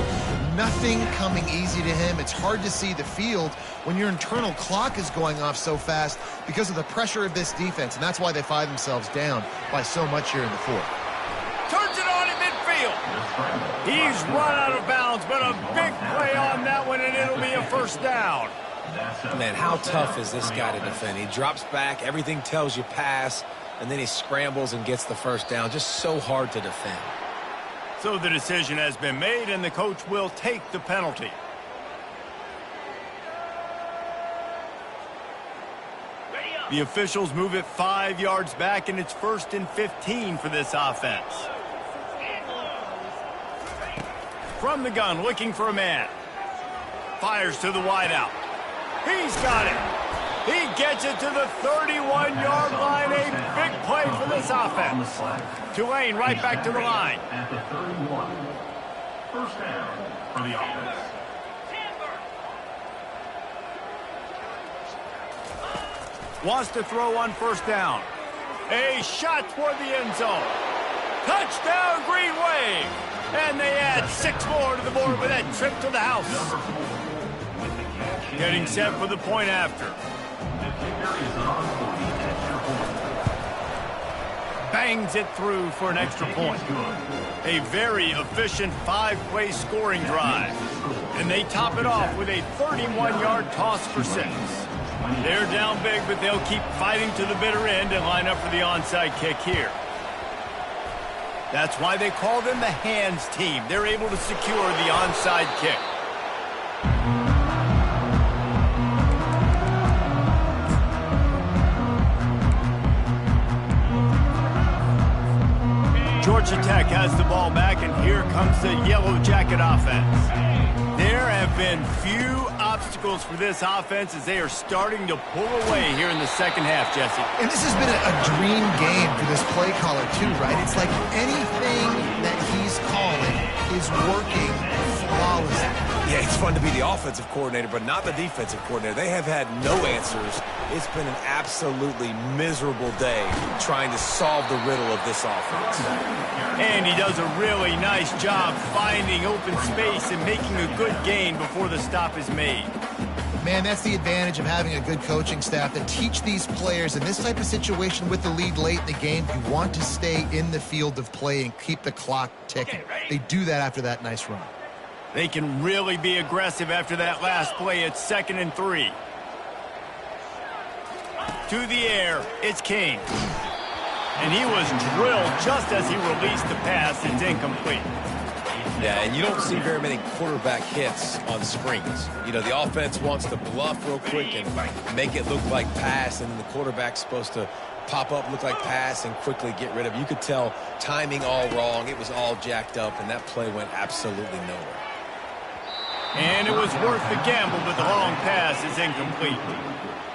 Nothing coming easy to him. It's hard to see the field when your internal clock is going off so fast because of the pressure of this defense, and that's why they find themselves down by so much here in the fourth. Turns it on in midfield. He's run out of bounds, but a big play on that one, and it'll be a first down. Man, how tough is this guy to defend? He drops back, everything tells you pass, and then he scrambles and gets the first down. Just so hard to defend. So the decision has been made, and the coach will take the penalty. The officials move it 5 yards back, and it's 1st and 15 for this offense. From the gun, looking for a man. Fires to the wideout. He's got it. He gets it to the 31-yard line. A big play for this offense. Tulane right back to the line. At the 31. First down for the offense. Wants to throw on first down. A shot toward the end zone. Touchdown, Green Wave. And they add 6 more to the board with that trip to the house. Getting set for the point after. Bangs it through for an extra point. A very efficient 5-play scoring drive. And they top it off with a 31-yard toss for 6. They're down big, but they'll keep fighting to the bitter end and line up for the onside kick here. That's why they call them the hands team. They're able to secure the onside kick. Georgia Tech has the ball back, and here comes the Yellow Jacket offense. There have been few obstacles for this offense as they are starting to pull away here in the second half, Jesse. And this has been a dream game for this play caller, too, right? It's like anything that he's calling is working flawlessly. Yeah, it's fun to be the offensive coordinator, but not the defensive coordinator. They have had no answers. It's been an absolutely miserable day trying to solve the riddle of this offense. And he does a really nice job finding open space and making a good gain before the stop is made. Man, that's the advantage of having a good coaching staff that teach these players in this type of situation with the lead late in the game. You want to stay in the field of play and keep the clock ticking. They do that after that nice run. They can really be aggressive after that last play. It's 2nd and 3. To the air, it's King. And he was drilled just as he released the pass. It's incomplete. Yeah, and you don't see very many quarterback hits on screens. You know, the offense wants to bluff real quick and make it look like pass, and then the quarterback's supposed to pop up, look like pass, and quickly get rid of it. You could tell timing all wrong. It was all jacked up, and that play went absolutely nowhere. And it was worth the gamble, but the long pass is incomplete.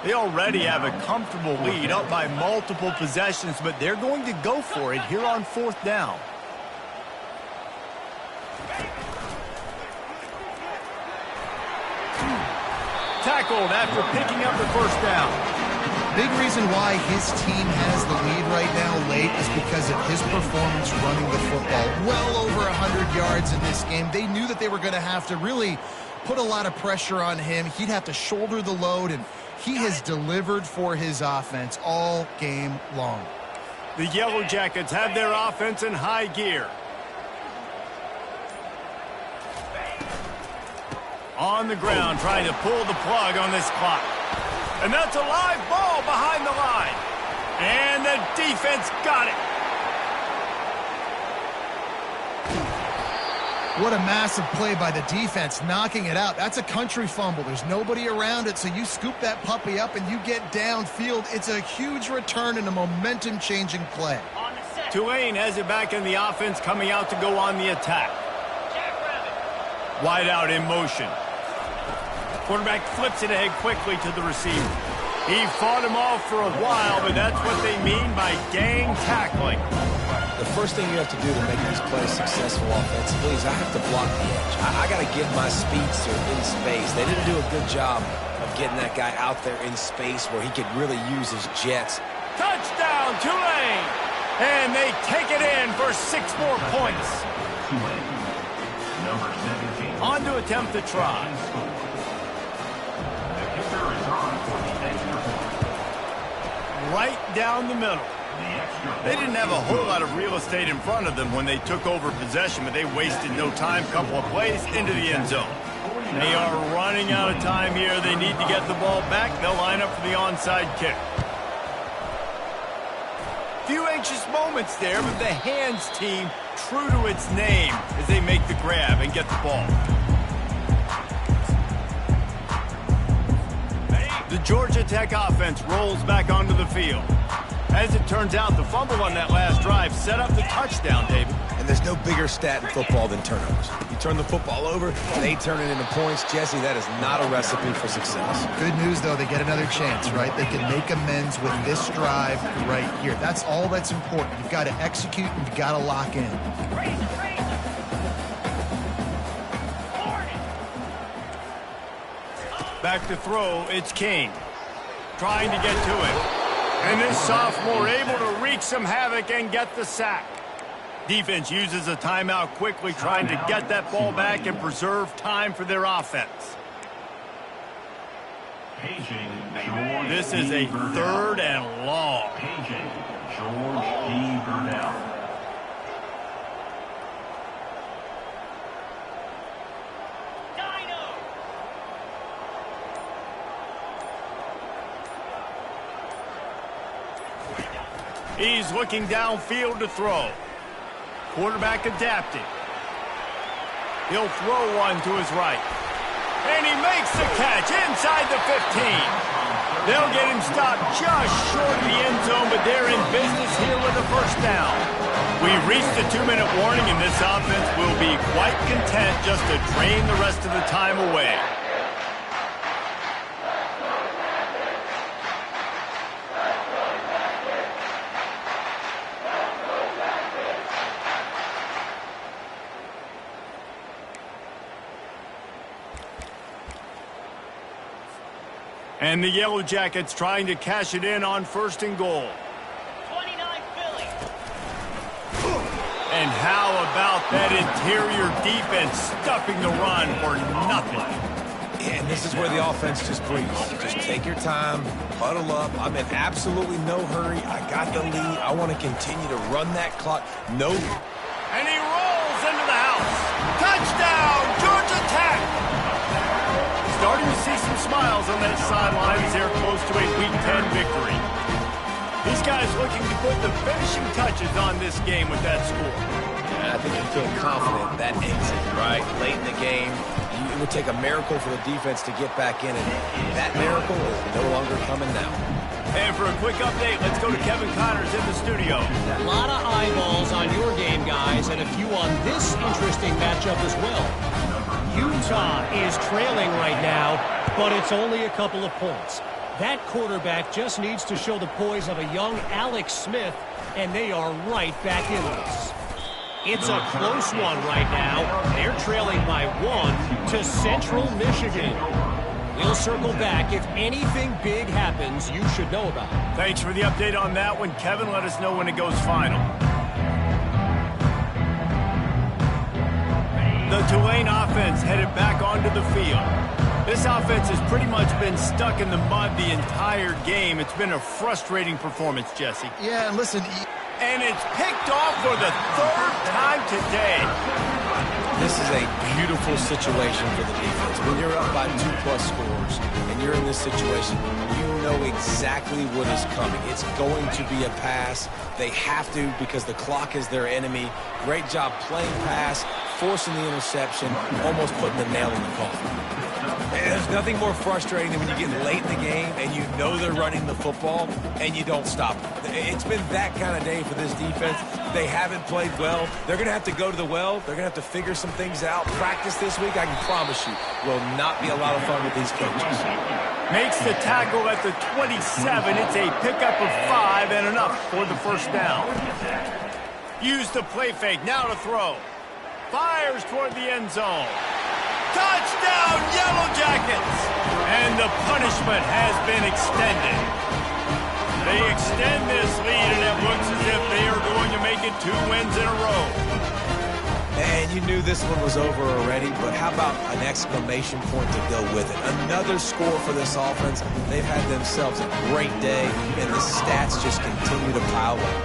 They already have a comfortable lead, up by multiple possessions, but they're going to go for it here on 4th down. Tackled after picking up the first down. Big reason why his team has the lead right now late is because of his performance running the football. Well over 100 yards in this game. They knew that they were going to have to really put a lot of pressure on him. He'd have to shoulder the load, and he has delivered for his offense all game long. The Yellow Jackets have their offense in high gear. On the ground, trying to pull the plug on this clock. And that's a live ball behind the line. And the defense got it. What a massive play by the defense, knocking it out. That's a country fumble. There's nobody around it, so you scoop that puppy up and you get downfield. It's a huge return and a momentum-changing play. Tulane has it back in the offense, coming out to go on the attack. Wide out in motion. Quarterback flips it ahead quickly to the receiver. He fought him off for a while, but that's what they mean by gang tackling. The first thing you have to do to make these plays successful offensively is I have to block the edge. I got to get my speedster in space. They didn't do a good job of getting that guy out there in space where he could really use his jets. Touchdown, Tulane! And they take it in for 6 more points. Tulane, number 17. On to attempt the try. The kicker is on for the extra point. Right down the middle. The extra They didn't have a whole lot of real estate in front of them when they took over possession, but they wasted no time. Couple of plays into the end zone. They are running out of time here. They need to get the ball back. They'll line up for the onside kick. Few anxious moments there, but the hands team true to its name as they make the grab and get the ball. The Georgia Tech offense rolls back onto the field. As it turns out, the fumble on that last drive set up the touchdown, David. And there's no bigger stat in football than turnovers. You turn the football over, they turn it into points. Jesse, that is not a recipe for success. Good news, though, they get another chance, right? They can make amends with this drive right here. That's all that's important. You've got to execute and you've got to lock in. Back to throw, it's King. Trying to get to it. And this sophomore able to wreak some havoc and get the sack. Defense uses a timeout quickly, trying to get that ball back and preserve time for their offense. This is a 3rd and long. Paging George P. Burnell. He's looking downfield to throw. Quarterback adapting. He'll throw one to his right. And he makes the catch inside the 15. They'll get him stopped just short of the end zone, but they're in business here with a first down. We've reached the 2-minute warning, and this offense will be quite content just to drain the rest of the time away. And the Yellow Jackets trying to cash it in on 1st and goal. 29 Philly. And how about that interior defense stuffing the run for nothing? Yeah, and this is where the offense just breathes. Just take your time, huddle up. I'm in absolutely no hurry. I got the lead. I want to continue to run that clock. No. And he rolls into the house. Touchdown, Georgia Tech! Starting to see some smiles on that sideline as they're close to a Week 10 victory. These guys looking to put the finishing touches on this game with that score. And I think you feel confident that exit, right? Late in the game, it would take a miracle for the defense to get back in, and that miracle is no longer coming now. And for a quick update, let's go to Kevin Connors in the studio. A lot of eyeballs on your game, guys, and a few on this interesting matchup as well. Utah is trailing right now, but it's only a couple of points. That quarterback just needs to show the poise of a young Alex Smith, and they are right back in this. It's a close one right now. They're trailing by 1 to Central Michigan. We'll circle back. If anything big happens, you should know about it. Thanks for the update on that one, Kevin. Let us know when it goes final. The Tulane offense headed back onto the field. This offense has pretty much been stuck in the mud the entire game. It's been a frustrating performance, Jesse. Yeah, and listen. And it's picked off for the 3rd time today. This is a beautiful situation for the defense. When you're up by 2+ scores and you're in this situation, you know exactly what is coming. It's going to be a pass. They have to because the clock is their enemy. Great job playing pass, forcing the interception, almost putting the nail in the coffin. And there's nothing more frustrating than when you get late in the game and you know they're running the football and you don't stop them. It's been that kind of day for this defense. They haven't played well. They're going to have to go to the well. They're going to have to figure some things out. Practice this week, I can promise you, will not be a lot of fun with these coaches. Makes the tackle at the 27. It's a pickup of 5 and enough for the first down. Use the play fake. Now to throw. Fires toward the end zone. Touchdown, Yellow Jackets! And the punishment has been extended. They extend this lead, and it looks as if they are going to make it 2 wins in a row. Man, you knew this one was over already, but how about an exclamation point to go with it? Another score for this offense. They've had themselves a great day, and the stats just continue to pile up.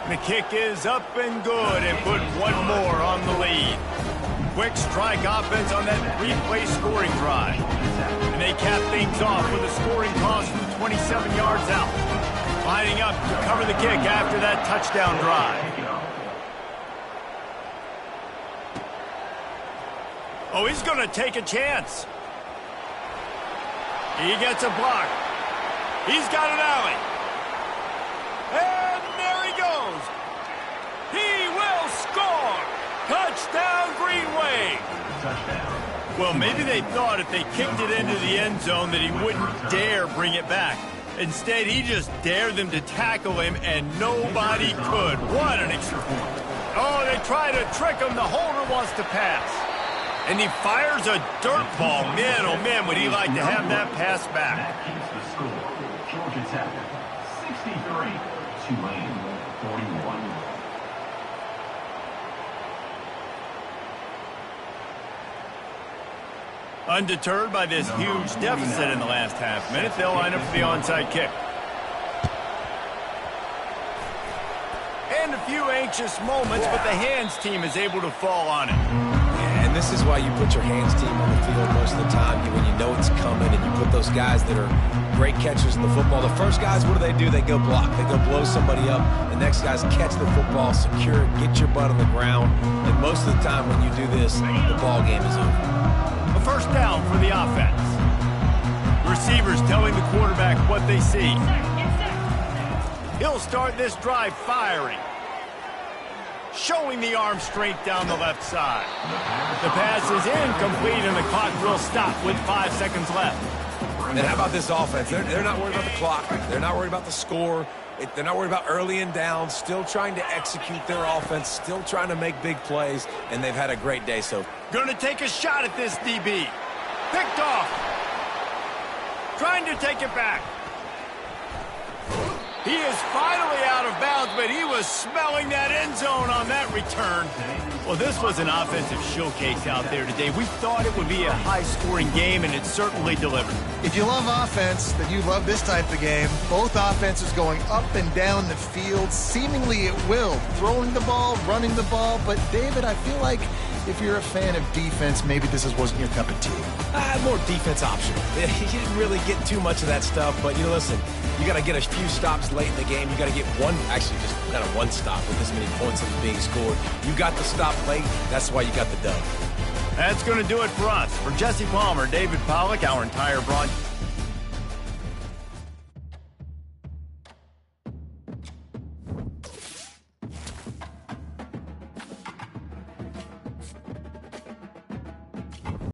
The kick is up and good, and put 1 more on the lead. Quick strike offense on that 3-play scoring drive. And they cap things off with a scoring toss from 27 yards out. Lining up to cover the kick after that touchdown drive. Oh, he's going to take a chance. He gets a block. He's got an alley. And there he goes. He will score. Touchdown, Green Wave. Well, maybe they thought if they kicked it into the end zone that he wouldn't dare bring it back. Instead, he just dared them to tackle him, and nobody could. What an experience. Oh, they try to trick him. The holder wants to pass. And he fires a dirt ball. Man, oh man, would he like to have that pass back. That keeps the score. Georgia Tech 63, Tulane 41. Undeterred by this huge deficit in the last half-minute, they'll line up for the onside kick. And a few anxious moments, but the hands team is able to fall on it. And this is why you put your hands team on the field most of the time when you know it's coming, and you put those guys that are great catchers in the football. The first guys, what do? They go block. They go blow somebody up. The next guys catch the football, secure it, get your butt on the ground. And most of the time when you do this, the ball game is over. A first down for the offense. Receivers telling the quarterback what they see. He'll start this drive firing. Showing the arm strength down the left side. The pass is incomplete, and the clock will stop with 5 seconds left. And how about this offense? They're not worried about the clock. They're not worried about the score. They're not worried about early and down. Still trying to execute their offense. Still trying to make big plays. And they've had a great day so far. Going to take a shot at this DB. Picked off. Trying to take it back. He is finally out of bounds, but he was smelling that end zone on that return. Well, this was an offensive showcase out there today. We thought it would be a high-scoring game, and it certainly delivered. If you love offense, then you love this type of game. Both offenses going up and down the field, seemingly at will. Throwing the ball, running the ball. But, David, I feel like if you're a fan of defense, maybe this wasn't your cup of tea. More defense optional. You didn't really get too much of that stuff, but, listen, you got to get a few stops late in the game. You got to get one stop with this many points that are being scored. You got the stop late. That's why you got the dub. That's going to do it for us. For Jesse Palmer, David Pollack, our entire broadcast.